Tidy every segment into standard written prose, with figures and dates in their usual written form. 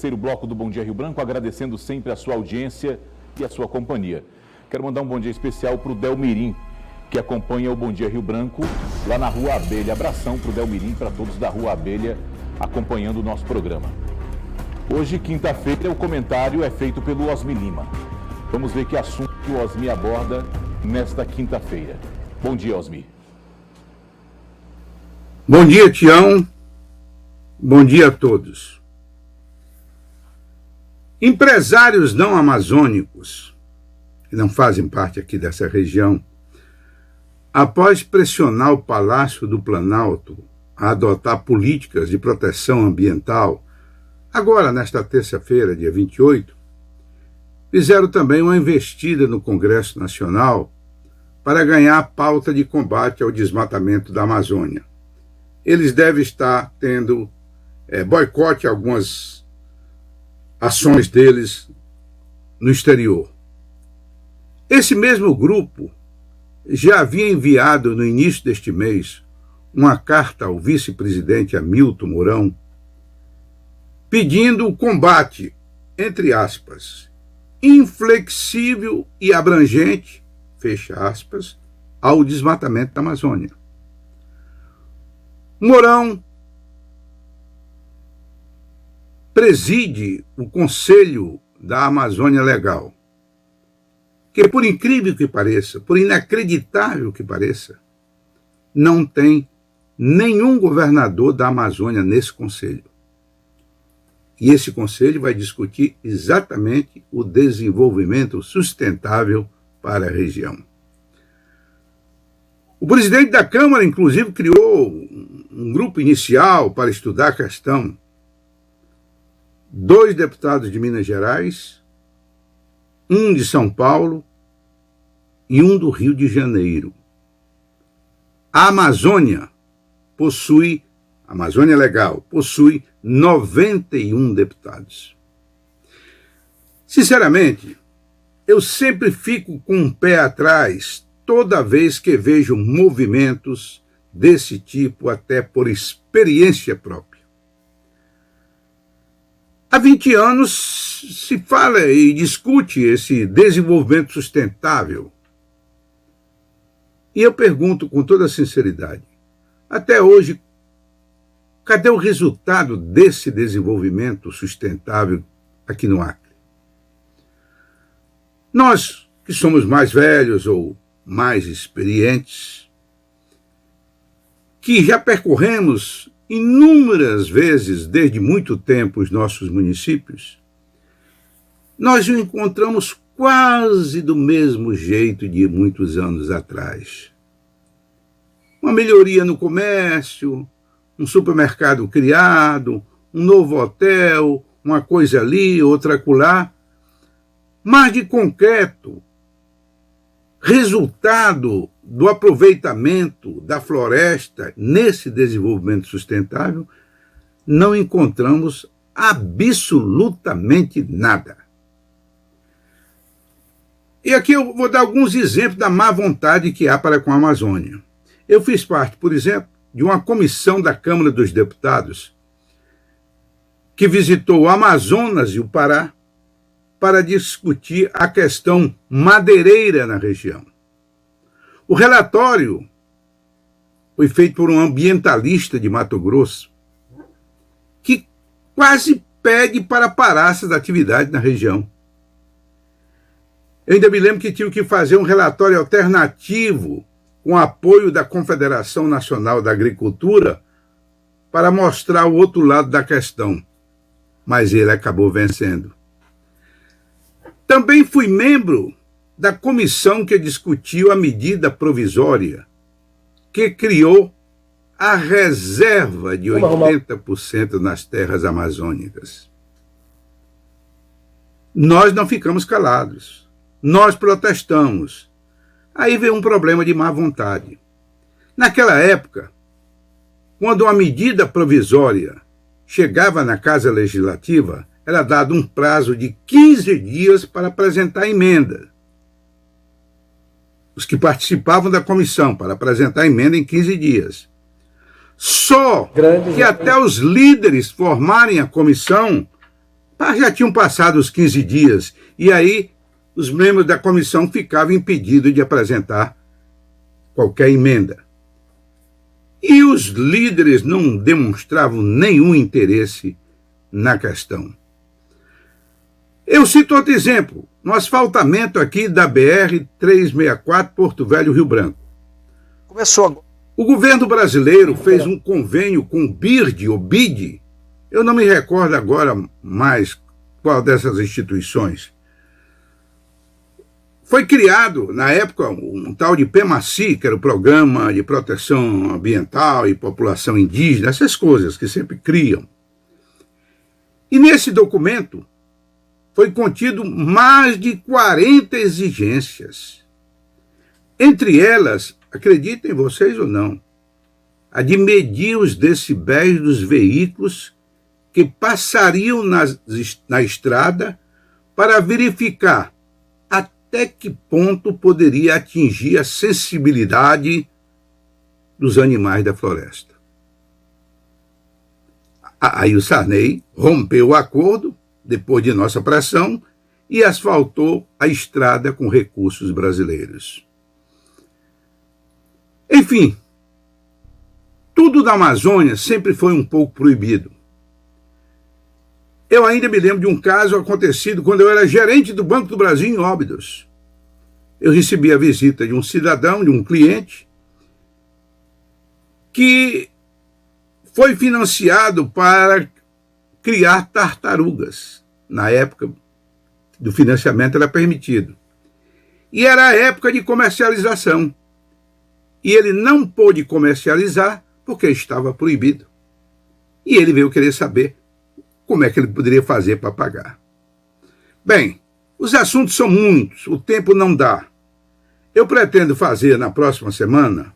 terceiro bloco do Bom Dia Rio Branco, agradecendo sempre a sua audiência e a sua companhia. Quero mandar um bom dia especial para o Delmirim, que acompanha o Bom Dia Rio Branco lá na Rua Abelha. Abração para o Delmirim, para todos da Rua Abelha acompanhando o nosso programa. Hoje, quinta-feira, o comentário é feito pelo Osmi Lima. Vamos ver que assunto que o Osmi aborda nesta quinta-feira. Bom dia, Osmi. Bom dia, Tião. Bom dia a todos. Empresários não amazônicos, que não fazem parte aqui dessa região, após pressionar o Palácio do Planalto a adotar políticas de proteção ambiental, agora nesta terça-feira, dia 28, fizeram também uma investida no Congresso Nacional para ganhar a pauta de combate ao desmatamento da Amazônia. Eles devem estar tendo boicote a algumas ações deles no exterior. Esse mesmo grupo já havia enviado no início deste mês uma carta ao vice-presidente Hamilton Mourão pedindo o combate, entre aspas, inflexível e abrangente, fecha aspas, ao desmatamento da Amazônia. Mourão preside o Conselho da Amazônia Legal, que, por incrível que pareça, por inacreditável que pareça, não tem nenhum governador da Amazônia nesse conselho. E esse conselho vai discutir exatamente o desenvolvimento sustentável para a região. O presidente da Câmara, inclusive, criou um grupo inicial para estudar a questão. 2 deputados de Minas Gerais, 1 de São Paulo e 1 do Rio de Janeiro. A Amazônia Legal, possui 91 deputados. Sinceramente, eu sempre fico com um pé atrás toda vez que vejo movimentos desse tipo, até por experiência própria. Há 20 anos se fala e discute esse desenvolvimento sustentável. E eu pergunto com toda sinceridade, até hoje, cadê o resultado desse desenvolvimento sustentável aqui no Acre? Nós, que somos mais velhos ou mais experientes, que já percorremos inúmeras vezes, desde muito tempo, os nossos municípios, nós o encontramos quase do mesmo jeito de muitos anos atrás. Uma melhoria no comércio, um supermercado criado, um novo hotel, uma coisa ali, outra acolá, mas de concreto, resultado do aproveitamento da floresta nesse desenvolvimento sustentável, não encontramos absolutamente nada. E aqui eu vou dar alguns exemplos da má vontade que há para com a Amazônia. Eu fiz parte, por exemplo, de uma comissão da Câmara dos Deputados que visitou o Amazonas e o Pará para discutir a questão madeireira na região. O relatório foi feito por um ambientalista de Mato Grosso que quase pede para parar essas atividades na região. Eu ainda me lembro que tive que fazer um relatório alternativo com apoio da Confederação Nacional da Agricultura para mostrar o outro lado da questão, mas ele acabou vencendo. Também fui membro da comissão que discutiu a medida provisória que criou a reserva de 80% nas terras amazônicas. Nós não ficamos calados. Nós protestamos. Aí veio um problema de má vontade. Naquela época, quando uma medida provisória chegava na Casa Legislativa, era dado um prazo de 15 dias para apresentar emenda. Os que participavam da comissão, para apresentar emenda em 15 dias. Só que até os líderes formarem a comissão, Mas já tinham passado os 15 dias e aí os membros da comissão ficavam impedidos de apresentar qualquer emenda. E os líderes não demonstravam nenhum interesse na questão. Eu cito outro exemplo, no asfaltamento aqui da BR-364 Porto Velho, Rio Branco. Começou agora. O governo brasileiro fez um convênio com o BIRD, ou BID, eu não me recordo agora mais qual dessas instituições. Foi criado, na época, um tal de PEMACI, que era o Programa de Proteção Ambiental e População Indígena, essas coisas que sempre criam. E nesse documento foi contido mais de 40 exigências. Entre elas, acreditem vocês ou não, a de medir os decibéis dos veículos que passariam na estrada para verificar até que ponto poderia atingir a sensibilidade dos animais da floresta. Aí o Sarney rompeu o acordo, depois de nossa pressão, e asfaltou a estrada com recursos brasileiros. Enfim, tudo da Amazônia sempre foi um pouco proibido. Eu ainda me lembro de um caso acontecido quando eu era gerente do Banco do Brasil em Óbidos. Eu recebi a visita de um cidadão, de um cliente, que foi financiado para criar tartarugas. Na época do financiamento era permitido. E era a época de comercialização. E ele não pôde comercializar porque estava proibido. E ele veio querer saber como é que ele poderia fazer para pagar. Bem, os assuntos são muitos, o tempo não dá. Eu pretendo fazer na próxima semana,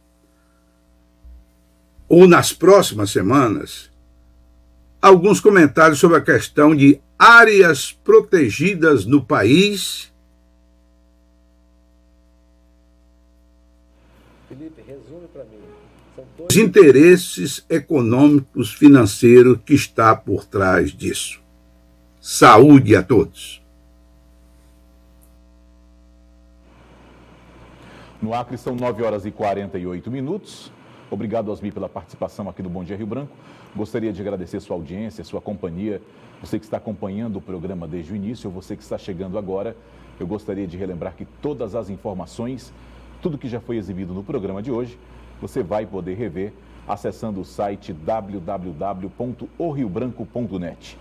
ou nas próximas semanas, alguns comentários sobre a questão de áreas protegidas no país. Felipe, resume para mim. Os interesses econômicos, financeiros que está por trás disso. Saúde a todos. No Acre são 9h48. Obrigado, Osmi, pela participação aqui do Bom Dia Rio Branco. Gostaria de agradecer sua audiência, sua companhia. Você que está acompanhando o programa desde o início, ou você que está chegando agora, eu gostaria de relembrar que todas as informações, tudo que já foi exibido no programa de hoje, você vai poder rever acessando o site www.oriobranco.net.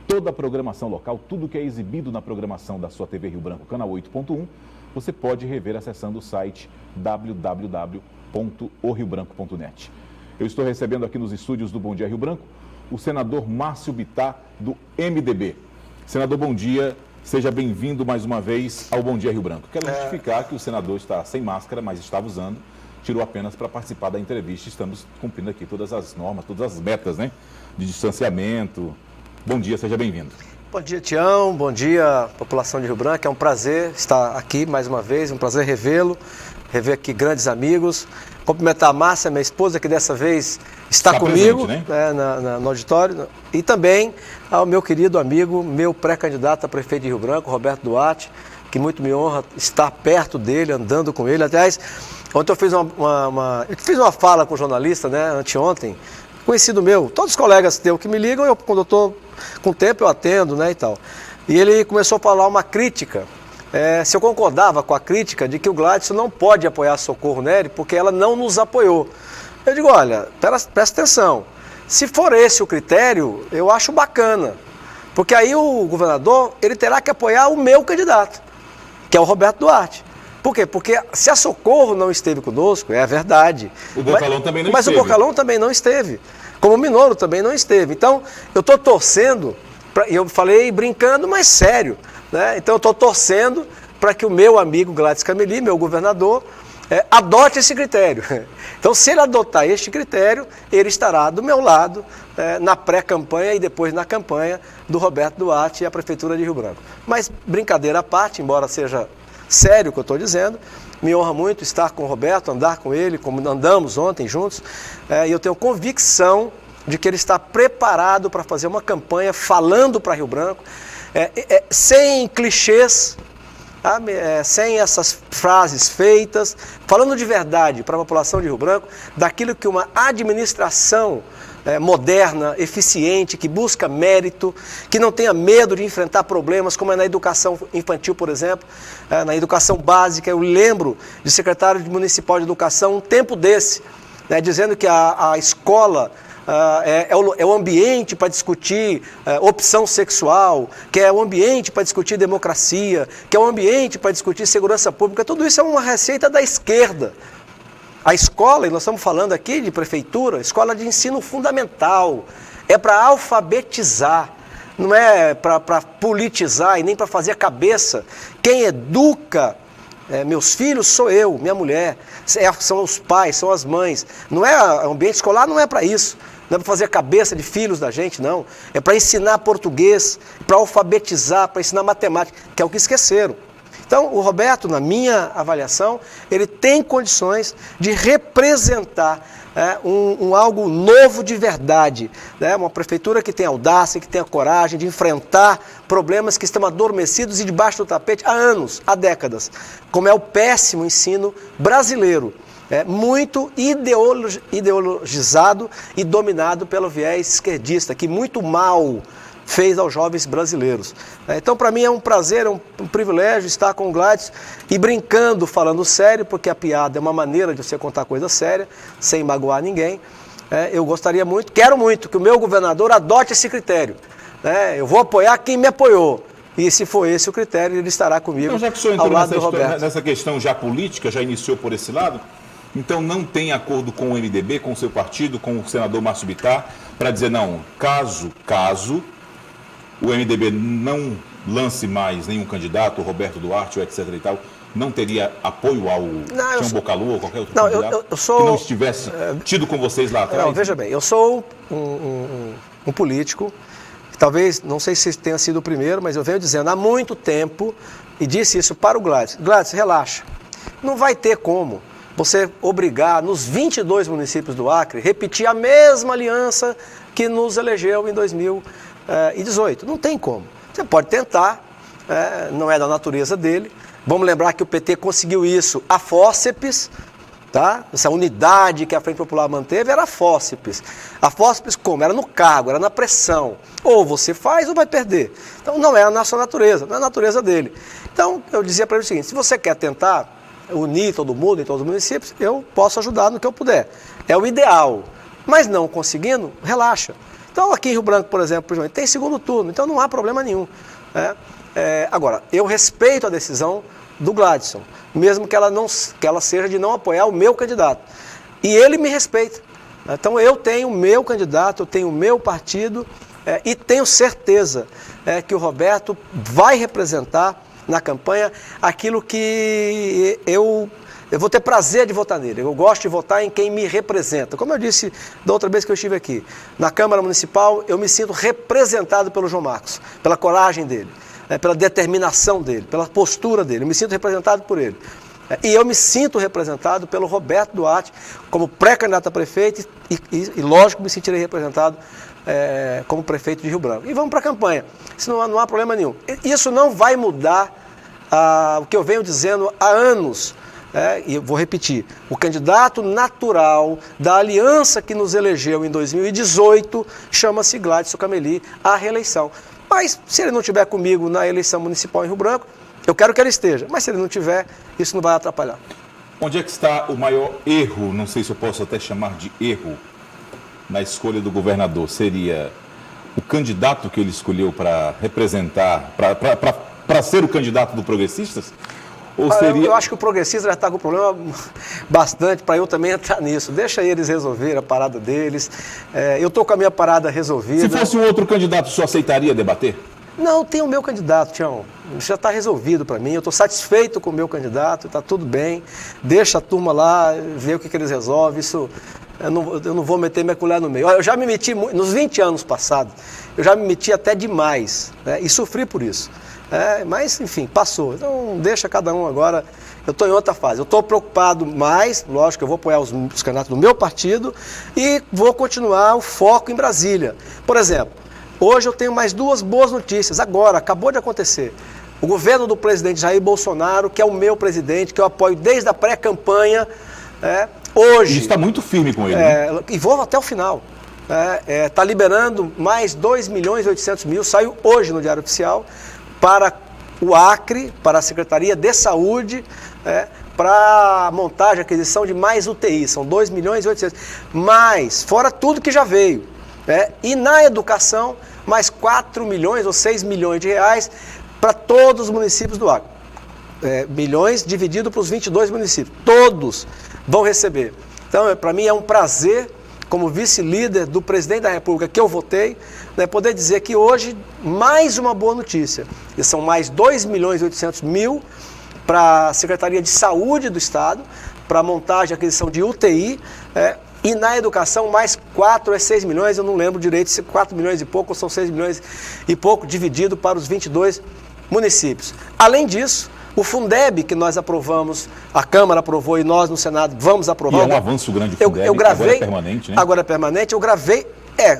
Toda a programação local, tudo que é exibido na programação da sua TV Rio Branco, canal 8.1, você pode rever acessando o site www.oriobranco.net. Eu estou recebendo aqui nos estúdios do Bom Dia Rio Branco o senador Márcio Bittar, do MDB. Senador, bom dia. Seja bem-vindo mais uma vez ao Bom Dia Rio Branco. Quero justificar que o senador está sem máscara, mas estava usando, tirou apenas para participar da entrevista. Estamos cumprindo aqui todas as normas, todas as metas, né? De distanciamento. Bom dia, seja bem-vindo. Bom dia, Tião. Bom dia, população de Rio Branco. É um prazer estar aqui mais uma vez, um prazer revê-lo, rever aqui grandes amigos. Cumprimentar a Márcia, minha esposa, que dessa vez está comigo, presente, né? No auditório. E também ao meu querido amigo, meu pré-candidato a prefeito de Rio Branco, Roberto Duarte, que muito me honra estar perto dele, andando com ele. Aliás, ontem eu fiz uma fala com o jornalista, né, anteontem, conhecido meu, todos os colegas teus que me ligam, quando eu estou com tempo eu atendo, né, e tal. E ele começou a falar uma crítica, se eu concordava com a crítica de que o Gladson não pode apoiar Socorro Nery porque ela não nos apoiou. Eu digo, olha, presta atenção, se for esse o critério, eu acho bacana, porque aí o governador, ele terá que apoiar o meu candidato, que é o Roberto Duarte. Por quê? Porque se a Socorro não esteve conosco, é a verdade. O Bocalão também não esteve. Mas o Bocalão também não esteve. Como o Minoro também não esteve. Então, eu estou torcendo, e eu falei brincando, mas sério, né? Então, eu estou torcendo para que o meu amigo Gladys Cameli, meu governador, adote esse critério. Então, se ele adotar este critério, ele estará do meu lado na pré-campanha e depois na campanha do Roberto Duarte e a Prefeitura de Rio Branco. Mas, brincadeira à parte, embora seja sério o que eu estou dizendo, me honra muito estar com o Roberto, andar com ele, como andamos ontem juntos, e eu tenho convicção de que ele está preparado para fazer uma campanha falando para Rio Branco, sem clichês, sem essas frases feitas, falando de verdade para a população de Rio Branco, daquilo que uma administração moderna, eficiente, que busca mérito, que não tenha medo de enfrentar problemas, como é na educação infantil, por exemplo, na educação básica. Eu lembro de secretário municipal de educação, um tempo desse, dizendo que a escola é o ambiente para discutir opção sexual, que é o ambiente para discutir democracia, que é o ambiente para discutir segurança pública. Tudo isso é uma receita da esquerda. A escola, e nós estamos falando aqui de prefeitura, escola de ensino fundamental, é para alfabetizar, não é para politizar e nem para fazer a cabeça. Quem educa meus filhos sou eu, minha mulher, são os pais, são as mães. Não é, o ambiente escolar não é para isso. Não é para fazer a cabeça de filhos da gente, não. É para ensinar português, para alfabetizar, para ensinar matemática, que é o que esqueceram. Então, o Roberto, na minha avaliação, ele tem condições de representar algo novo de verdade, uma prefeitura que tem audácia, que tenha coragem de enfrentar problemas que estão adormecidos e debaixo do tapete há anos, há décadas, como é o péssimo ensino brasileiro, muito ideologizado e dominado pelo viés esquerdista, que muito mal fez aos jovens brasileiros. Então, para mim é um prazer, é um privilégio estar com o Gladson e brincando, falando sério, porque a piada é uma maneira de você contar coisa séria, sem magoar ninguém. Eu gostaria muito, quero muito que o meu governador adote esse critério. Eu vou apoiar quem me apoiou. E se for esse o critério, ele estará comigo, então, já que o senhor ao entrou lado do Roberto. nessa questão já política, já iniciou por esse lado, então não tem acordo com o MDB, com o seu partido, com o senador Márcio Bittar, para dizer, não, caso o MDB não lance mais nenhum candidato, o Roberto Duarte, ou etc. e tal, não teria apoio ao Tião Bocalu ou qualquer outro candidato que não estivesse tido com vocês lá atrás? Não, veja bem, eu sou um político, talvez, não sei se tenha sido o primeiro, mas eu venho dizendo há muito tempo, e disse isso para o Gladson. Gladson, relaxa, não vai ter como você obrigar nos 22 municípios do Acre, repetir a mesma aliança que nos elegeu em 2018. Não tem como. Você pode tentar, não é da natureza dele. Vamos lembrar que o PT conseguiu isso a fórceps, tá? Essa unidade que a Frente Popular manteve era a fórceps. A fórceps como? Era no cargo, era na pressão. Ou você faz ou vai perder. Então não é a nossa natureza, não é a natureza dele. Então eu dizia para ele o seguinte, se você quer tentar unir todo mundo em todos os municípios, eu posso ajudar no que eu puder. É o ideal. Mas não conseguindo, relaxa. Então, aqui em Rio Branco, por exemplo, tem segundo turno, então não há problema nenhum. Agora, eu respeito a decisão do Gladson, mesmo que ela seja de não apoiar o meu candidato. E ele me respeita. Então, eu tenho o meu candidato, eu tenho o meu partido e tenho certeza que o Roberto vai representar na campanha aquilo que eu vou ter prazer de votar nele. Eu gosto de votar em quem me representa. Como eu disse da outra vez que eu estive aqui, na Câmara Municipal, eu me sinto representado pelo João Marcos, pela coragem dele, pela determinação dele, pela postura dele. Eu me sinto representado por ele. E eu me sinto representado pelo Roberto Duarte como pré-candidato a prefeito e lógico, me sentirei representado como prefeito de Rio Branco. E vamos para a campanha. Isso não há problema nenhum. Isso não vai mudar o que eu venho dizendo há anos. E eu vou repetir, o candidato natural da aliança que nos elegeu em 2018 chama-se Gladson Cameli à reeleição. Mas se ele não estiver comigo na eleição municipal em Rio Branco, eu quero que ele esteja. Mas se ele não tiver, isso não vai atrapalhar. Onde é que está o maior erro, não sei se eu posso até chamar de erro, na escolha do governador? Seria o candidato que ele escolheu para representar, para ser o candidato do Progressistas? Ou seria... Eu acho que o Progressista já está com problema bastante para eu também entrar nisso. Deixa eles resolver a parada deles. Eu estou com a minha parada resolvida. Se fosse um outro candidato, o senhor aceitaria debater? Não, tem o meu candidato, Tião. Isso já está resolvido para mim. Eu estou satisfeito com o meu candidato, está tudo bem. Deixa a turma lá, ver o que eles resolvem. Isso, eu não vou meter minha colher no meio. Eu já me meti, nos 20 anos passados, eu já me meti até demais, e sofri por isso. Mas, enfim, passou. Então, deixa cada um agora. Eu estou em outra fase. Eu estou preocupado mais, lógico, eu vou apoiar os candidatos do meu partido e vou continuar o foco em Brasília. Por exemplo, hoje eu tenho mais 2 boas notícias. Agora, acabou de acontecer. O governo do presidente Jair Bolsonaro, que é o meu presidente, que eu apoio desde a pré-campanha, hoje... E está muito firme com ele, né? E vou até o final. Está liberando mais 2.800.000, saiu hoje no Diário Oficial, para o Acre, para a Secretaria de Saúde, para montagem e aquisição de mais UTI, são 2.800.000, mais, fora tudo que já veio. E na educação, mais 4 milhões ou 6 milhões de reais para todos os municípios do Acre. Milhões dividido para os 22 municípios, todos vão receber. Então, para mim é um prazer, como vice-líder do presidente da República que eu votei, poder dizer que hoje, mais uma boa notícia. E são mais 2.800.000 para a Secretaria de Saúde do Estado, para montagem e aquisição de UTI, e na educação mais 4 a 6 milhões, eu não lembro direito se 4 milhões e pouco ou são 6 milhões e pouco, dividido para os 22 municípios. Além disso, o Fundeb, que nós aprovamos, a Câmara aprovou e nós no Senado vamos aprovar. E é um avanço grande o Fundeb, eu gravei, agora é permanente, né? Agora é permanente, eu gravei.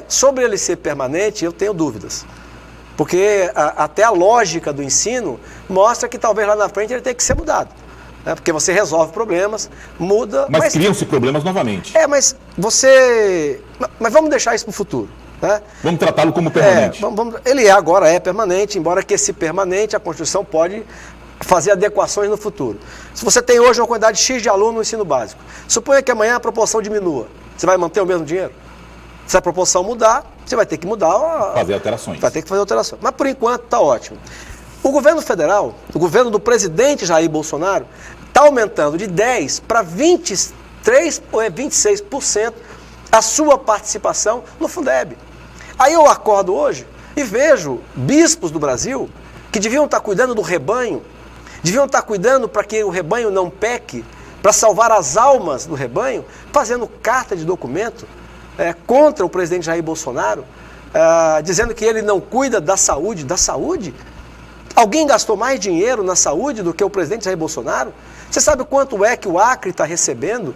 Sobre ele ser permanente, eu tenho dúvidas. Porque até a lógica do ensino mostra que talvez lá na frente ele tenha que ser mudado. Porque você resolve problemas, muda... Mas criam-se problemas novamente. Mas vamos deixar isso para o futuro. Vamos tratá-lo como permanente. Ele agora é permanente, embora que esse permanente, a Constituição pode fazer adequações no futuro. Se você tem hoje uma quantidade X de alunos no ensino básico, suponha que amanhã a proporção diminua. Você vai manter o mesmo dinheiro? Se a proporção mudar, você vai ter que mudar. Fazer alterações. Vai ter que fazer alterações. Mas por enquanto está ótimo. O governo federal, o governo do presidente Jair Bolsonaro, está aumentando de 10% para 23% ou 26% a sua participação no Fundeb. Aí eu acordo hoje e vejo bispos do Brasil que deviam estar cuidando do rebanho, deviam estar cuidando para que o rebanho não peque, para salvar as almas do rebanho, fazendo carta de documento contra o presidente Jair Bolsonaro, dizendo que ele não cuida da saúde. Da saúde? Alguém gastou mais dinheiro na saúde do que o presidente Jair Bolsonaro? Você sabe quanto é que o Acre está recebendo?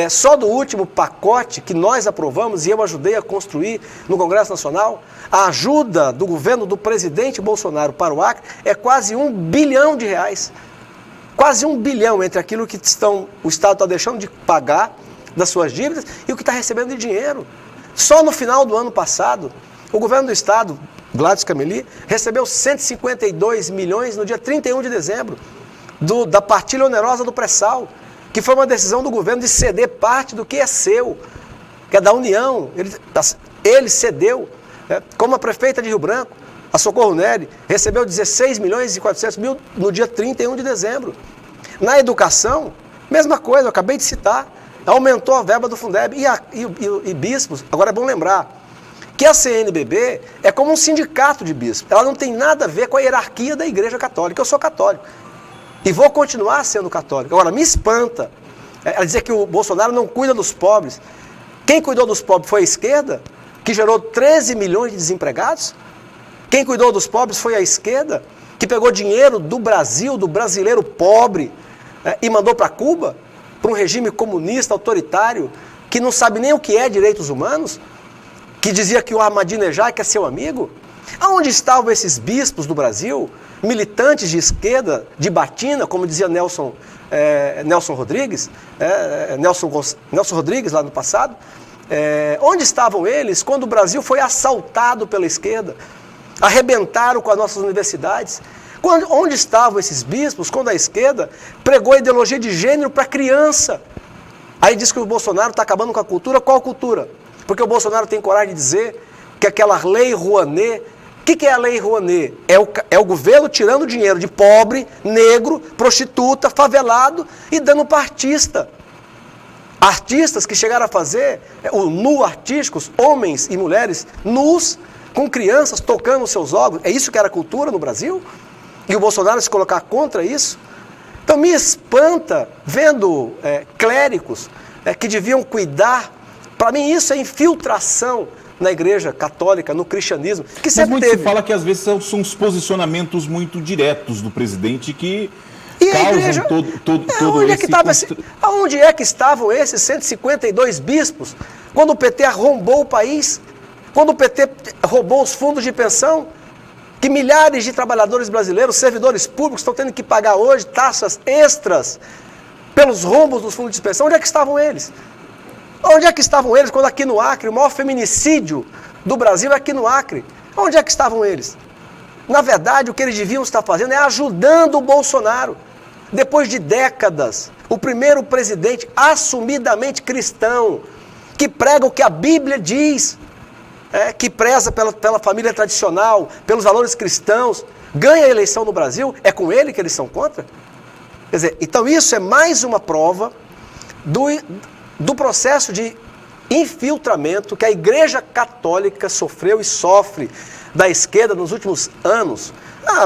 Só do último pacote que nós aprovamos e eu ajudei a construir no Congresso Nacional, a ajuda do governo do presidente Bolsonaro para o Acre é quase R$1 bilhão. Quase R$1 bilhão entre aquilo que o Estado está deixando de pagar das suas dívidas e o que está recebendo de dinheiro. Só no final do ano passado, o governo do Estado, Gladys Cameli, recebeu 152 milhões no dia 31 de dezembro da partilha onerosa do pré-sal, que foi uma decisão do governo de ceder parte do que é seu, que é da União. Ele cedeu, como a prefeita de Rio Branco, a Socorro Nery, recebeu 16.400.000 no dia 31 de dezembro. Na educação, mesma coisa, eu acabei de citar, aumentou a verba do Fundeb e bispos. Agora é bom lembrar que a CNBB é como um sindicato de bispos. Ela não tem nada a ver com a hierarquia da Igreja Católica. Eu sou católico e vou continuar sendo católico. Agora, me espanta ela dizer que o Bolsonaro não cuida dos pobres. Quem cuidou dos pobres foi a esquerda, que gerou 13 milhões de desempregados. Quem cuidou dos pobres foi a esquerda, que pegou dinheiro do Brasil, do brasileiro pobre, e mandou para Cuba, para um regime comunista, autoritário, que não sabe nem o que é direitos humanos, que dizia que o Ahmadinejad é seu amigo. Aonde estavam esses bispos do Brasil, militantes de esquerda, de batina, como dizia Nelson Rodrigues, Nelson Rodrigues lá no passado? Onde estavam eles quando o Brasil foi assaltado pela esquerda? Arrebentaram com as nossas universidades? Onde estavam esses bispos quando a esquerda pregou a ideologia de gênero para criança? Aí diz que o Bolsonaro está acabando com a cultura. Qual cultura? Porque o Bolsonaro tem coragem de dizer que aquela lei Rouanet... O que é a lei Rouanet? É o governo tirando dinheiro de pobre, negro, prostituta, favelado e dando para artista. Artistas que chegaram a fazer o nu artísticos, homens e mulheres nus, com crianças tocando os seus órgãos. É isso que era cultura no Brasil? E o Bolsonaro se colocar contra isso? Então me espanta vendo clérigos que deviam cuidar. Para mim isso é infiltração na Igreja Católica, no cristianismo, que Mas sempre muito teve. se fala que às vezes são os posicionamentos muito diretos do presidente que E a causam igreja, todo onde esse... aonde é que estavam esses 152 bispos quando o PT arrombou o país? Quando o PT roubou os fundos de pensão? Que milhares de trabalhadores brasileiros, servidores públicos, estão tendo que pagar hoje taxas extras pelos rombos dos fundos de pensão? Onde é que estavam eles? Onde é que estavam eles quando aqui no Acre, o maior feminicídio do Brasil é aqui no Acre? Onde é que estavam eles? Na verdade, o que eles deviam estar fazendo é ajudando o Bolsonaro. Depois de décadas, o primeiro presidente assumidamente cristão, que prega o que a Bíblia diz, que preza pela família tradicional, pelos valores cristãos, ganha a eleição no Brasil, é com ele que eles são contra? Quer dizer, então isso é mais uma prova do processo de infiltramento que a Igreja Católica sofreu e sofre da esquerda nos últimos anos.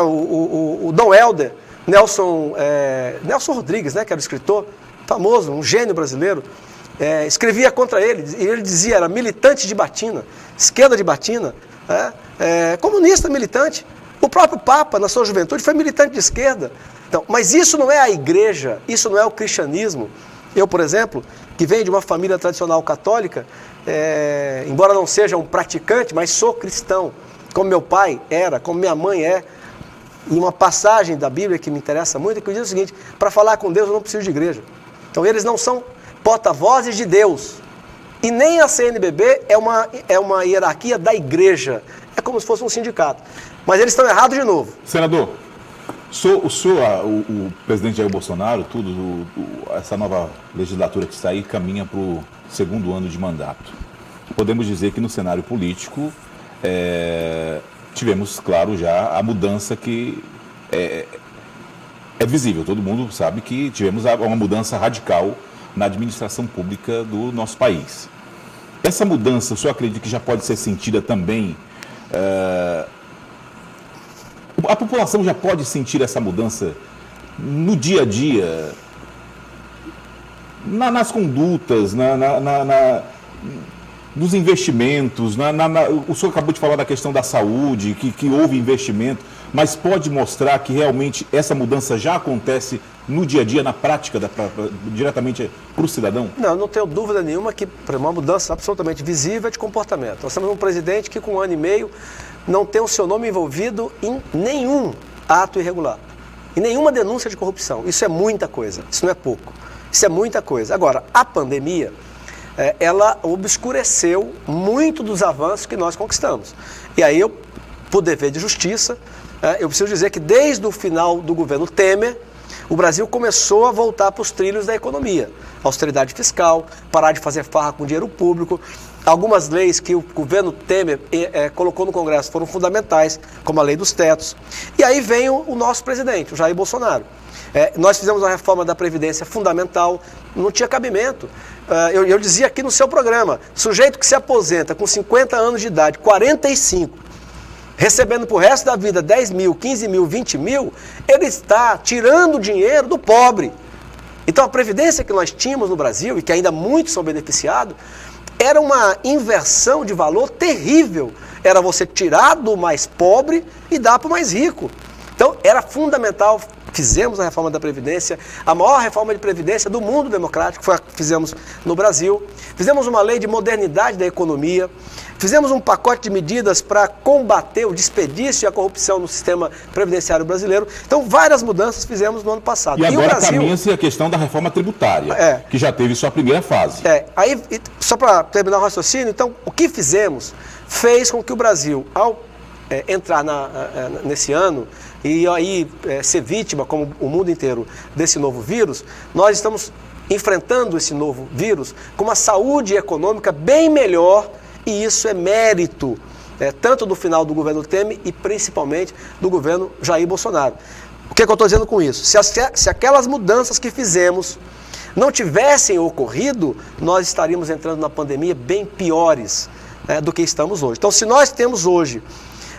O Dom Helder, Nelson Rodrigues, que era o escritor famoso, um gênio brasileiro, escrevia contra ele, e ele dizia, era militante de batina, esquerda de batina, comunista militante. O próprio Papa, na sua juventude, foi militante de esquerda. Então, mas isso não é a igreja, isso não é o cristianismo. Eu, por exemplo, que venho de uma família tradicional católica, embora não seja um praticante, mas sou cristão, como meu pai era, como minha mãe é. E uma passagem da Bíblia que me interessa muito é que diz o seguinte: para falar com Deus eu não preciso de igreja. Então eles não são porta-vozes de Deus. E nem a CNBB é uma hierarquia da igreja. É como se fosse um sindicato. Mas eles estão errados de novo. Senador, o presidente Jair Bolsonaro, essa nova legislatura que está aí, caminha para o segundo ano de mandato. Podemos dizer que no cenário político tivemos, claro, já a mudança que é visível. Todo mundo sabe que tivemos uma mudança radical na administração pública do nosso país. Essa mudança, o senhor acredita que já pode ser sentida também? A população já pode sentir essa mudança no dia a dia, nas condutas, nos investimentos, o senhor acabou de falar da questão da saúde, que houve investimento, mas pode mostrar que realmente essa mudança já acontece no dia a dia, na prática, diretamente para o cidadão? Não tenho dúvida nenhuma que uma mudança absolutamente visível de comportamento. Nós temos um presidente que com 1 ano e meio não tem o seu nome envolvido em nenhum ato irregular, em nenhuma denúncia de corrupção. Isso é muita coisa, isso não é pouco, isso é muita coisa. Agora, a pandemia, ela obscureceu muito dos avanços que nós conquistamos. E aí eu, por dever de justiça, eu preciso dizer que desde o final do governo Temer, o Brasil começou a voltar para os trilhos da economia. Austeridade fiscal, parar de fazer farra com dinheiro público. Algumas leis que o governo Temer colocou no Congresso foram fundamentais, como a lei dos tetos. E aí vem o nosso presidente, o Jair Bolsonaro. Nós fizemos uma reforma da Previdência fundamental, não tinha cabimento. Eu dizia aqui no seu programa, sujeito que se aposenta com 50 anos de idade, 45, recebendo pro resto da vida 10 mil, 15 mil, 20 mil, ele está tirando dinheiro do pobre. Então a Previdência que nós tínhamos no Brasil, e que ainda muitos são beneficiados, era uma inversão de valor terrível. Era você tirar do mais pobre e dar para o mais rico. Então era fundamental. Fizemos a reforma da Previdência, a maior reforma de Previdência do mundo democrático, foi a que fizemos no Brasil. Fizemos uma lei de modernidade da economia, fizemos um pacote de medidas para combater o desperdício e a corrupção no sistema previdenciário brasileiro. Então, várias mudanças fizemos no ano passado. E agora caminha-se a questão da reforma tributária, que já teve sua primeira fase. Aí, só para terminar o raciocínio, então, o que fizemos fez com que o Brasil, ao entrar nesse ano, e aí ser vítima, como o mundo inteiro, desse novo vírus, nós estamos enfrentando esse novo vírus com uma saúde econômica bem melhor, e isso é mérito tanto do final do governo Temer e principalmente do governo Jair Bolsonaro. O que eu estou dizendo com isso? Se aquelas mudanças que fizemos não tivessem ocorrido, nós estaríamos entrando na pandemia bem piores do que estamos hoje. Então, se nós temos hoje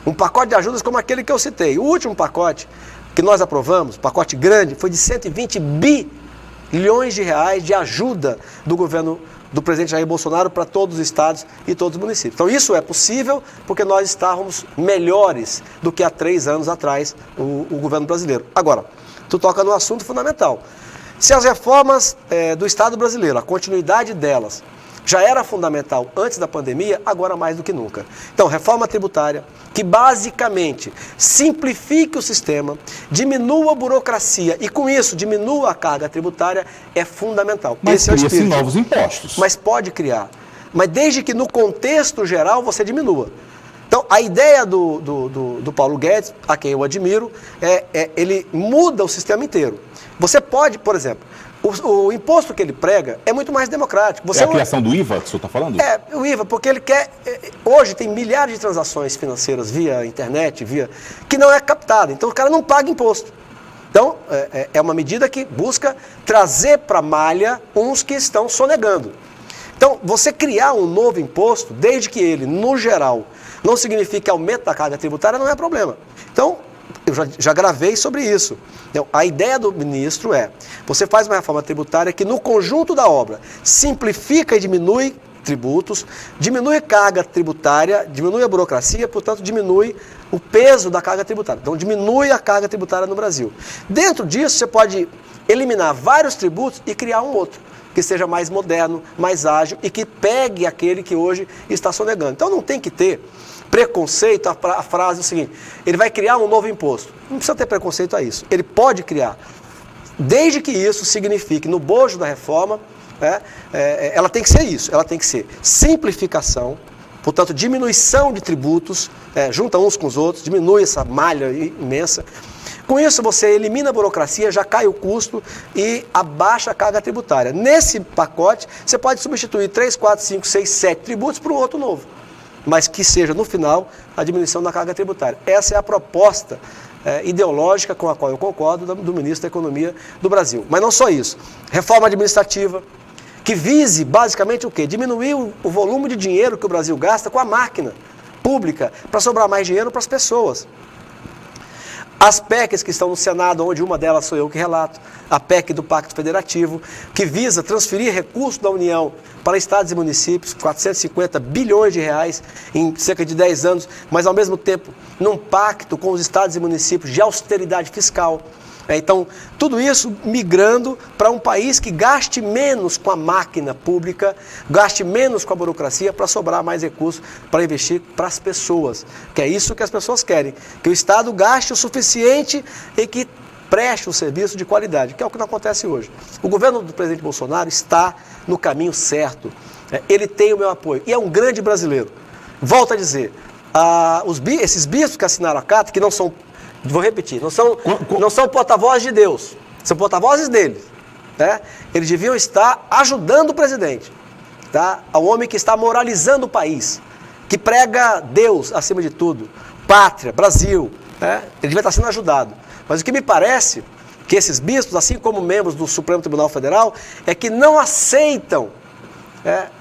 um pacote de ajudas como aquele que eu citei, o último pacote que nós aprovamos, pacote grande, foi de 120 bilhões de reais de ajuda do governo do presidente Jair Bolsonaro para todos os estados e todos os municípios. Então isso é possível porque nós estávamos melhores do que há 3 anos atrás o governo brasileiro. Agora, tu toca no assunto fundamental. Se as reformas do Estado brasileiro, a continuidade delas, já era fundamental antes da pandemia, agora mais do que nunca. Então, reforma tributária, que basicamente simplifique o sistema, diminua a burocracia e, com isso, diminua a carga tributária, é fundamental. Mas esse é o cria-se espírito. novos impostos. Mas pode criar. Mas desde que no contexto geral você diminua. Então, a ideia do Paulo Guedes, a quem eu admiro, ele muda o sistema inteiro. Você pode, por exemplo, o imposto que ele prega é muito mais democrático. Você a criação do IVA que o senhor está falando? O IVA, porque ele quer... Hoje tem milhares de transações financeiras via internet, que não é captada. Então, o cara não paga imposto. Então, é uma medida que busca trazer para a malha uns que estão sonegando. Então, você criar um novo imposto, desde que ele, no geral, não signifique aumento da carga tributária, não é problema. Então, eu já gravei sobre isso. Então, a ideia do ministro você faz uma reforma tributária que no conjunto da obra simplifica e diminui tributos, diminui carga tributária, diminui a burocracia, portanto diminui o peso da carga tributária. Então diminui a carga tributária no Brasil. Dentro disso você pode eliminar vários tributos e criar um outro, que seja mais moderno, mais ágil e que pegue aquele que hoje está sonegando. Então não tem que ter preconceito, a frase é o seguinte, ele vai criar um novo imposto. Não precisa ter preconceito a isso. Ele pode criar, desde que isso signifique, no bojo da reforma, ela tem que ser isso, ela tem que ser simplificação, portanto, diminuição de tributos, junta uns com os outros, diminui essa malha imensa. Com isso, você elimina a burocracia, já cai o custo e abaixa a carga tributária. Nesse pacote, você pode substituir 3, 4, 5, 6, 7 tributos por um outro novo, mas que seja, no final, a diminuição da carga tributária. Essa é a proposta ideológica com a qual eu concordo do ministro da Economia do Brasil. Mas não só isso. Reforma administrativa, que vise basicamente o quê? Diminuir o volume de dinheiro que o Brasil gasta com a máquina pública para sobrar mais dinheiro para as pessoas. As PECs que estão no Senado, onde uma delas sou eu que relato, a PEC do Pacto Federativo, que visa transferir recursos da União para estados e municípios, 450 bilhões de reais em cerca de 10 anos, mas ao mesmo tempo num pacto com os estados e municípios de austeridade fiscal. Então, tudo isso migrando para um país que gaste menos com a máquina pública, gaste menos com a burocracia para sobrar mais recursos para investir para as pessoas. Que é isso que as pessoas querem, que o Estado gaste o suficiente e que preste um serviço de qualidade, que é o que não acontece hoje. O governo do presidente Bolsonaro está no caminho certo, ele tem o meu apoio e é um grande brasileiro. Volto a dizer, esses bispos que assinaram a carta, que não são... Vou repetir, não são porta-vozes de Deus, são porta-vozes deles. Eles deviam estar ajudando o presidente, ao homem que está moralizando o país, que prega Deus acima de tudo, pátria, Brasil. Ele devia estar sendo ajudado. Mas o que me parece que esses bispos, assim como membros do Supremo Tribunal Federal, é que não aceitam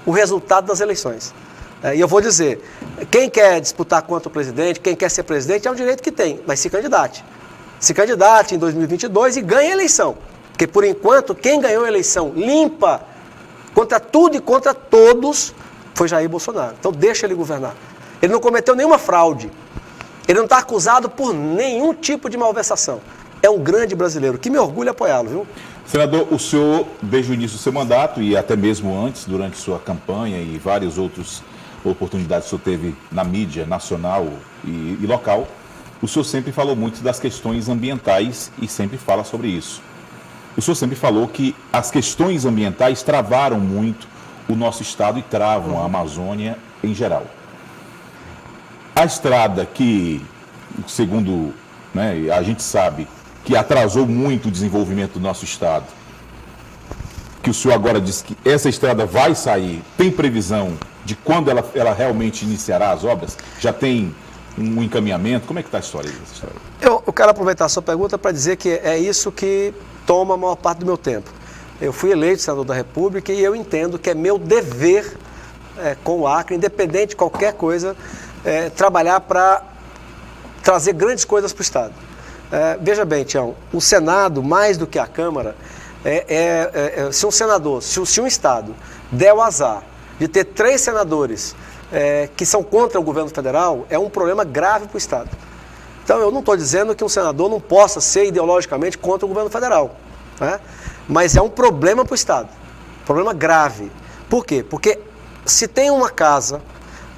o resultado das eleições. E eu vou dizer, quem quer disputar contra o presidente, quem quer ser presidente, é um direito que tem, mas se candidate. Se candidate em 2022 e ganhe a eleição. Porque, por enquanto, quem ganhou a eleição limpa, contra tudo e contra todos, foi Jair Bolsonaro. Então, deixa ele governar. Ele não cometeu nenhuma fraude. Ele não está acusado por nenhum tipo de malversação. É um grande brasileiro, que me orgulha apoiá-lo, viu? Senador, o senhor, desde o início do seu mandato e até mesmo antes, durante sua campanha e várias outras oportunidades que o senhor teve na mídia nacional e local, o senhor sempre falou muito das questões ambientais e sempre fala sobre isso. O senhor sempre falou que as questões ambientais travaram muito o nosso estado e travam a Amazônia em geral. A estrada que, segundo a gente sabe, que atrasou muito o desenvolvimento do nosso estado, que o senhor agora disse que essa estrada vai sair, tem previsão de quando ela realmente iniciará as obras? Já tem um encaminhamento? Como é que está a história dessa história? Eu quero aproveitar a sua pergunta para dizer que é isso que toma a maior parte do meu tempo. Eu fui eleito senador da República e eu entendo que é meu dever com o Acre, independente de qualquer coisa, trabalhar para trazer grandes coisas para o Estado. Veja bem, Tião, o Senado, mais do que a Câmara, se um senador, se um Estado der o azar de ter 3 senadores que são contra o governo federal, é um problema grave para o Estado. Então, eu não estou dizendo que um senador não possa ser ideologicamente contra o governo federal, né? Mas é um problema para o Estado, problema grave. Por quê? Porque se tem uma casa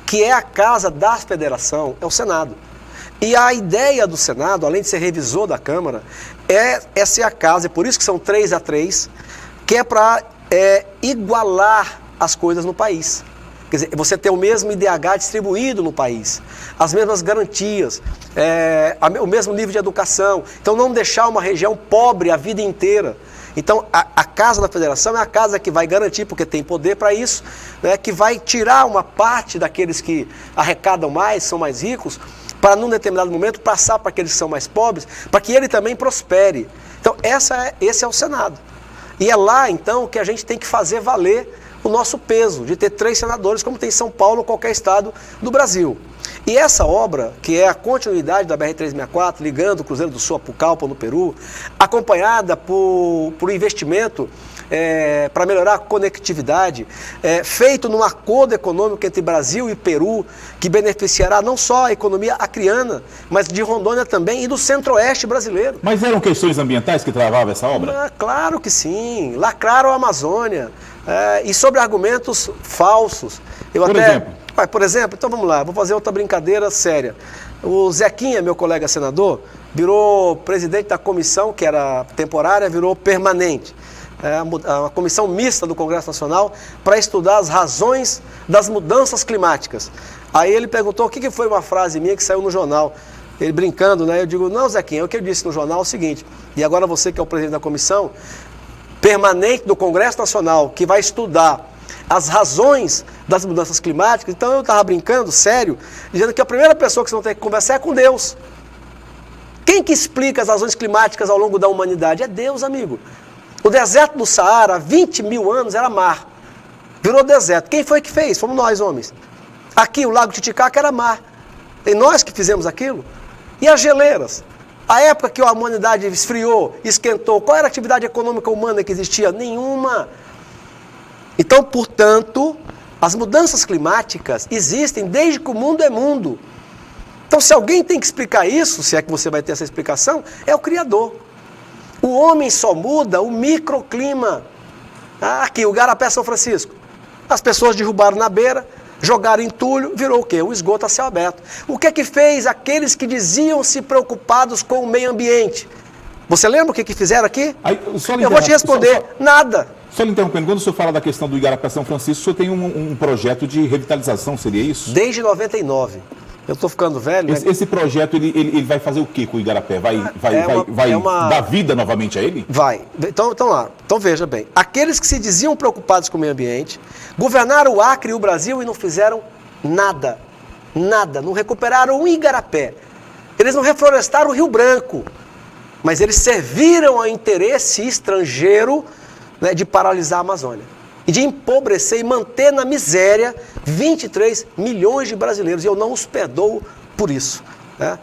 que é a casa da federação, é o Senado. E a ideia do Senado, além de ser revisor da Câmara, é ser a casa, e por isso que são 3-3, que é para igualar as coisas no país. Quer dizer, você ter o mesmo IDH distribuído no país, as mesmas garantias, o mesmo nível de educação. Então, não deixar uma região pobre a vida inteira. Então, a Casa da Federação é a casa que vai garantir, porque tem poder para isso, né, que vai tirar uma parte daqueles que arrecadam mais, são mais ricos, para, num determinado momento, passar para aqueles que são mais pobres, para que ele também prospere. Então, esse é o Senado. E é lá, então, que a gente tem que fazer valer o nosso peso, de ter 3 senadores, como tem em São Paulo ou qualquer estado do Brasil. E essa obra, que é a continuidade da BR-364, ligando o Cruzeiro do Sul a Pucallpa, no Peru, acompanhada por investimento para melhorar a conectividade, feito num acordo econômico entre Brasil e Peru, que beneficiará não só a economia acreana, mas de Rondônia também e do centro-oeste brasileiro. Mas eram questões ambientais que travavam essa obra? Claro que sim, lacraram a Amazônia, e sobre argumentos falsos. Por exemplo, então vamos lá, vou fazer outra brincadeira séria. O Zequinha, meu colega senador, virou presidente da comissão, que era temporária, virou permanente. A comissão mista do Congresso Nacional para estudar as razões das mudanças climáticas. Aí ele perguntou o que foi uma frase minha que saiu no jornal. Ele brincando, né? Eu digo, não, Zequinha, o que eu disse no jornal é o seguinte, e agora você que é o presidente da comissão permanente do Congresso Nacional, que vai estudar as razões das mudanças climáticas, então eu estava brincando, sério, dizendo que a primeira pessoa que você não tem que conversar é com Deus. Quem que explica as razões climáticas ao longo da humanidade? É Deus, amigo. O deserto do Saara, há 20 mil anos, era mar. Virou deserto. Quem foi que fez? Fomos nós, homens. Aqui, o Lago Titicaca era mar. E nós que fizemos aquilo. E as geleiras? A época que a humanidade esfriou, esquentou, qual era a atividade econômica humana que existia? Nenhuma. Então, portanto, as mudanças climáticas existem desde que o mundo é mundo. Então, se alguém tem que explicar isso, se é que você vai ter essa explicação, é o Criador. O homem só muda o microclima. Aqui, o Igarapé São Francisco. As pessoas derrubaram na beira, jogaram entulho, virou o quê? O esgoto a céu aberto. O que é que fez aqueles que diziam-se preocupados com o meio ambiente? Você lembra o que fizeram aqui? Eu vou te responder, nada. Só lhe interrompendo, quando o senhor fala da questão do Igarapé São Francisco, o senhor tem um projeto de revitalização, seria isso? Desde 99. Eu estou ficando velho. Esse projeto, ele vai fazer o que com o Igarapé? Vai dar vida novamente a ele? Vai. Então lá. Então veja bem. Aqueles que se diziam preocupados com o meio ambiente, governaram o Acre e o Brasil e não fizeram nada. Nada. Não recuperaram um Igarapé. Eles não reflorestaram o Rio Branco. Mas eles serviram ao interesse estrangeiro, né, de paralisar a Amazônia. E de empobrecer e manter na miséria 23 milhões de brasileiros. E eu não os perdoo por isso, né?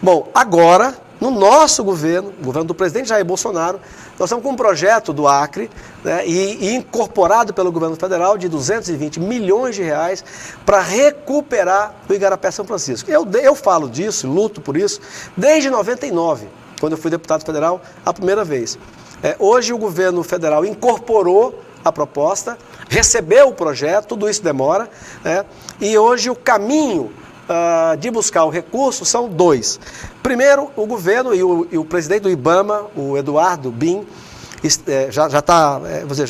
Bom, agora, no nosso governo, o governo do presidente Jair Bolsonaro, nós estamos com um projeto do Acre, né, e incorporado pelo governo federal de 220 milhões de reais para recuperar o Igarapé São Francisco. Eu falo disso, luto por isso, desde 99, quando eu fui deputado federal a primeira vez. Hoje o governo federal incorporou a proposta, recebeu o projeto, tudo isso demora, né? E hoje o caminho de buscar o recurso são 2. Primeiro, o governo e o presidente do IBAMA, o Eduardo Bin, já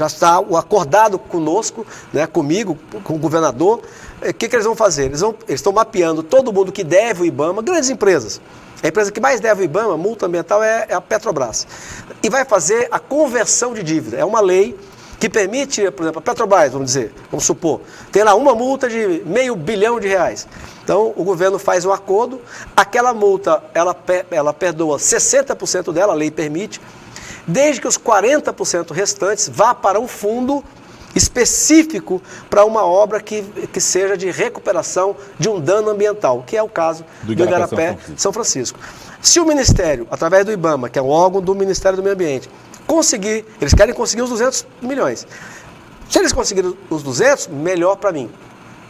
está acordado conosco, né, comigo, com o governador. O que eles vão fazer? Eles estão mapeando todo mundo que deve o IBAMA, grandes empresas. A empresa que mais deve o IBAMA, multa ambiental, é a Petrobras. E vai fazer a conversão de dívida. É uma lei que permite, por exemplo, a Petrobras, vamos supor, tem lá uma multa de R$500 bilhão. Então, o governo faz um acordo, aquela multa, ela perdoa 60% dela, a lei permite, desde que os 40% restantes vá para um fundo específico para uma obra que seja de recuperação de um dano ambiental, que é o caso do Igarapé São Francisco. Se o Ministério, através do IBAMA, que é um órgão do Ministério do Meio Ambiente, conseguir, eles querem conseguir os 200 milhões. Se eles conseguirem os 200, melhor para mim,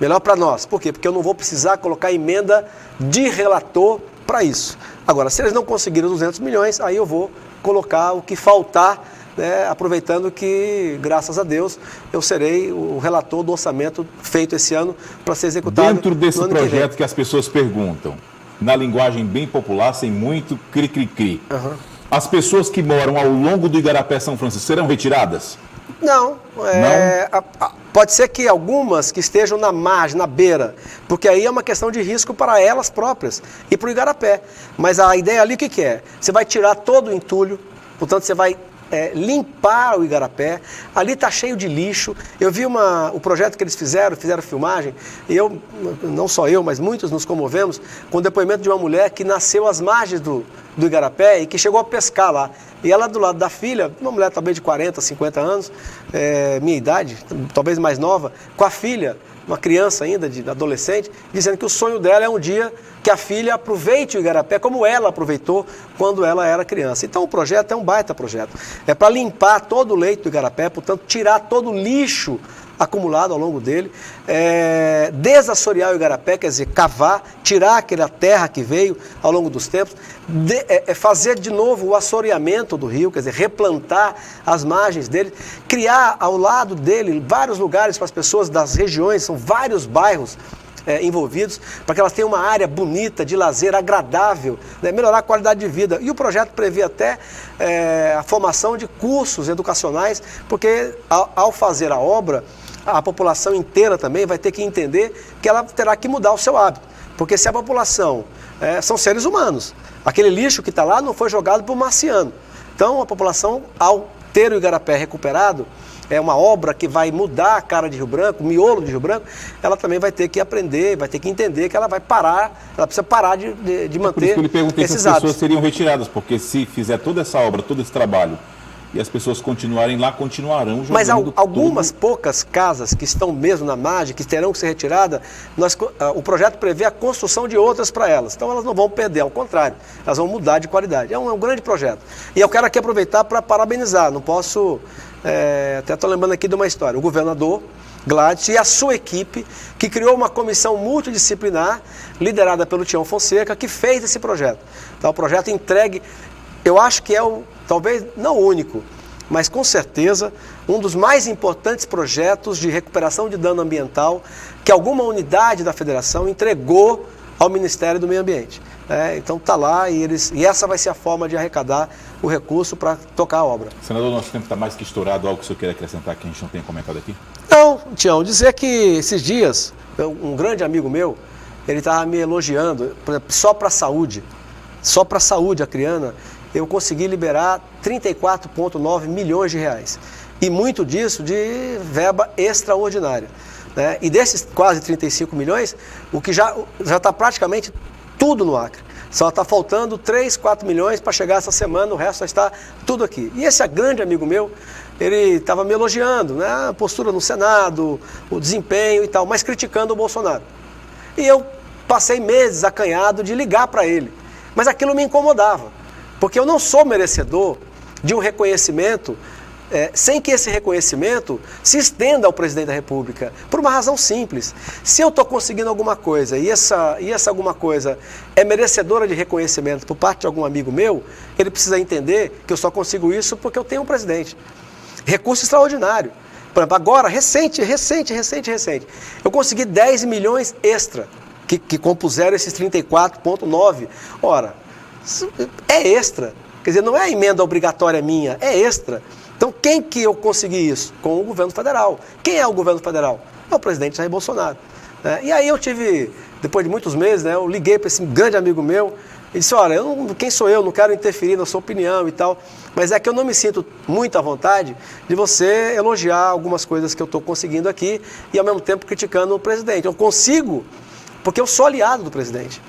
melhor para nós. Por quê? Porque eu não vou precisar colocar emenda de relator para isso. Agora, se eles não conseguirem os 200 milhões, aí eu vou colocar o que faltar, né, aproveitando que, graças a Deus, eu serei o relator do orçamento feito esse ano para ser executado. Dentro desse projeto que as pessoas perguntam, na linguagem bem popular, sem muito cri-cri-cri, as pessoas que moram ao longo do Igarapé-São Francisco serão retiradas? Não. Pode ser que algumas que estejam na margem, na beira, porque aí é uma questão de risco para elas próprias e para o Igarapé. Mas a ideia ali o que é? Você vai tirar todo o entulho, portanto você vai limpar o Igarapé. Ali está cheio de lixo. Eu vi o projeto que eles fizeram filmagem, e não só eu, mas muitos nos comovemos com o depoimento de uma mulher que nasceu às margens do Igarapé e que chegou a pescar lá. E ela do lado da filha, uma mulher talvez de 40, 50 anos, minha idade, talvez mais nova, com a filha, uma criança ainda, de adolescente, dizendo que o sonho dela é um dia que a filha aproveite o Igarapé como ela aproveitou quando ela era criança. Então o projeto é um baita projeto. É para limpar todo o leito do Igarapé, portanto tirar todo o lixo acumulado ao longo dele, desassorear o Igarapé, quer dizer, cavar, tirar aquela terra que veio ao longo dos tempos, fazer de novo o assoreamento do rio, quer dizer, replantar as margens dele, criar ao lado dele vários lugares para as pessoas das regiões, são vários bairros envolvidos, para que elas tenham uma área bonita, de lazer, agradável, né, melhorar a qualidade de vida. E o projeto prevê até a formação de cursos educacionais, porque ao fazer a obra, a população inteira também vai ter que entender que ela terá que mudar o seu hábito. Porque se a população são seres humanos, aquele lixo que está lá não foi jogado por marciano. Então a população, ao ter o Igarapé recuperado, é uma obra que vai mudar a cara de Rio Branco, o miolo de Rio Branco, ela também vai ter que aprender, vai ter que entender que ela vai parar, ela precisa parar de manter por isso que eu lhe perguntei se esses as pessoas hábitos. seriam retiradas, porque se fizer toda essa obra, todo esse trabalho, e as pessoas continuarem lá, continuarão jogando. Mas algumas poucas casas que estão mesmo na margem, que terão que ser retiradas, o projeto prevê a construção de outras para elas. Então elas não vão perder, ao contrário, elas vão mudar de qualidade. É um grande projeto. E eu quero aqui aproveitar para parabenizar, não posso... até estou lembrando aqui de uma história. O governador Gladys e a sua equipe, que criou uma comissão multidisciplinar, liderada pelo Tião Fonseca, que fez esse projeto. Então, o projeto entregue, eu acho que talvez não o único, mas com certeza um dos mais importantes projetos de recuperação de dano ambiental que alguma unidade da federação entregou ao Ministério do Meio Ambiente. Então está lá e essa vai ser a forma de arrecadar o recurso para tocar a obra. Senador, nosso tempo está mais que estourado. Algo que o senhor queira acrescentar que a gente não tenha comentado aqui? Não, Tião, dizer que esses dias, um grande amigo meu, ele estava me elogiando, por exemplo, só para a saúde acriana, eu consegui liberar 34,9 milhões de reais. E muito disso de verba extraordinária. Né? E desses quase 35 milhões, o que já está praticamente tudo no Acre. Só está faltando 3, 4 milhões para chegar essa semana, o resto já está tudo aqui. E esse grande amigo meu, ele estava me elogiando, né? A postura no Senado, o desempenho e tal, mas criticando o Bolsonaro. E eu passei meses acanhado de ligar para ele. Mas aquilo me incomodava, porque eu não sou merecedor de um reconhecimento sem que esse reconhecimento se estenda ao presidente da República, por uma razão simples. Se eu estou conseguindo alguma coisa e essa alguma coisa é merecedora de reconhecimento por parte de algum amigo meu, ele precisa entender que eu só consigo isso porque eu tenho um presidente. Recurso extraordinário. Por exemplo, agora, recente, eu consegui 10 milhões extra, que compuseram esses 34,9. Ora, é extra. Quer dizer, não é emenda obrigatória minha, é extra. Então, quem que eu consegui isso? Com o governo federal. Quem é o governo federal? É o presidente Jair Bolsonaro. E aí eu tive, depois de muitos meses, eu liguei para esse grande amigo meu e disse, olha, quem sou eu? Não quero interferir na sua opinião e tal, mas é que eu não me sinto muito à vontade de você elogiar algumas coisas que eu estou conseguindo aqui e ao mesmo tempo criticando o presidente. Eu consigo porque eu sou aliado do presidente.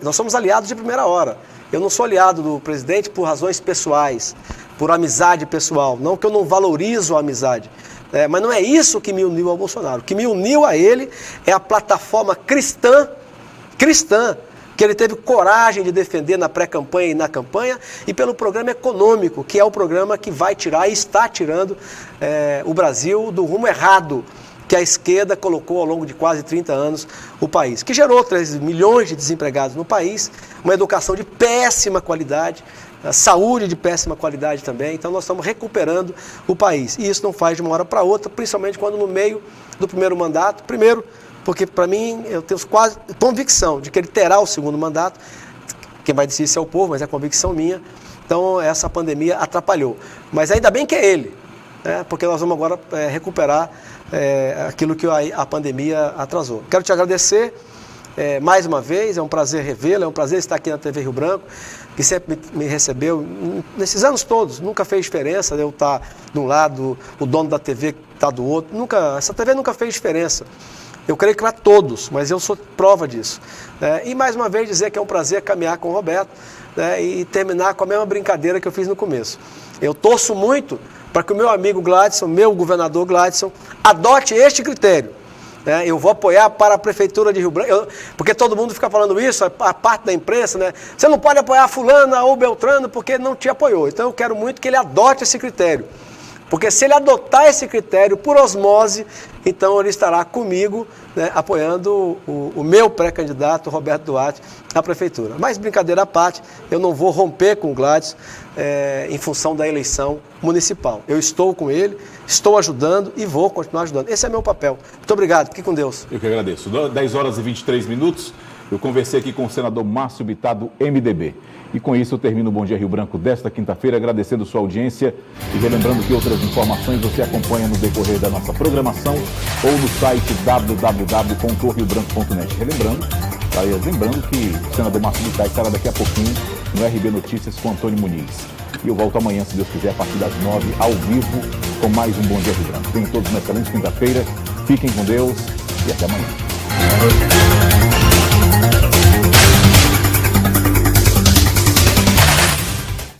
Nós somos aliados de primeira hora. Eu não sou aliado do presidente por razões pessoais, por amizade pessoal, não que eu não valorizo a amizade, mas não é isso que me uniu ao Bolsonaro. O que me uniu a ele é a plataforma cristã que ele teve coragem de defender na pré-campanha e na campanha, e pelo programa econômico, que é o programa que vai tirar e está tirando o Brasil do rumo errado que a esquerda colocou ao longo de quase 30 anos o país, que gerou 13 milhões de desempregados no país, uma educação de péssima qualidade, a saúde de péssima qualidade também. Então nós estamos recuperando o país, e isso não faz de uma hora para outra, principalmente quando no meio do primeiro mandato, porque para mim eu tenho quase convicção de que ele terá o segundo mandato, quem vai decidir isso é o povo, mas é convicção minha. Então essa pandemia atrapalhou, mas ainda bem que é ele, né? Porque nós vamos agora recuperar aquilo que a pandemia atrasou. Quero te agradecer mais uma vez, é um prazer revê-lo, é um prazer estar aqui na TV Rio Branco, que sempre me recebeu nesses anos todos. Nunca fez diferença eu estar de um lado, o dono da TV estar do outro. Essa TV nunca fez diferença. Eu creio que para todos, mas eu sou prova disso. E mais uma vez dizer que é um prazer caminhar com o Roberto, e terminar com a mesma brincadeira que eu fiz no começo. Eu torço muito para que o meu amigo Gladson, meu governador Gladson, adote este critério. Eu vou apoiar para a Prefeitura de Rio Branco, porque todo mundo fica falando isso, a parte da imprensa, né? Você não pode apoiar fulana ou Beltrano porque não te apoiou. Então eu quero muito que ele adote esse critério. Porque se ele adotar esse critério por osmose, então ele estará comigo, né, apoiando o meu pré-candidato, Roberto Duarte, à Prefeitura. Mas brincadeira à parte, eu não vou romper com o Gladson em função da eleição municipal. Eu estou com ele, estou ajudando e vou continuar ajudando. Esse é meu papel. Muito obrigado, fique com Deus. Eu que agradeço. 10 horas e 23 minutos, eu conversei aqui com o senador Márcio Bittar, do MDB. E com isso eu termino o Bom Dia Rio Branco desta quinta-feira, agradecendo sua audiência e relembrando que outras informações você acompanha no decorrer da nossa programação ou no site www.riobranco.net. Lembrando que o senador Márcio Bittar estará daqui a pouquinho no RB Notícias com Antônio Muniz. E eu volto amanhã, se Deus quiser, a partir das 9, ao vivo, com mais um Bom Dia Rio Branco. Tenham todos uma excelente quinta-feira, fiquem com Deus e até amanhã.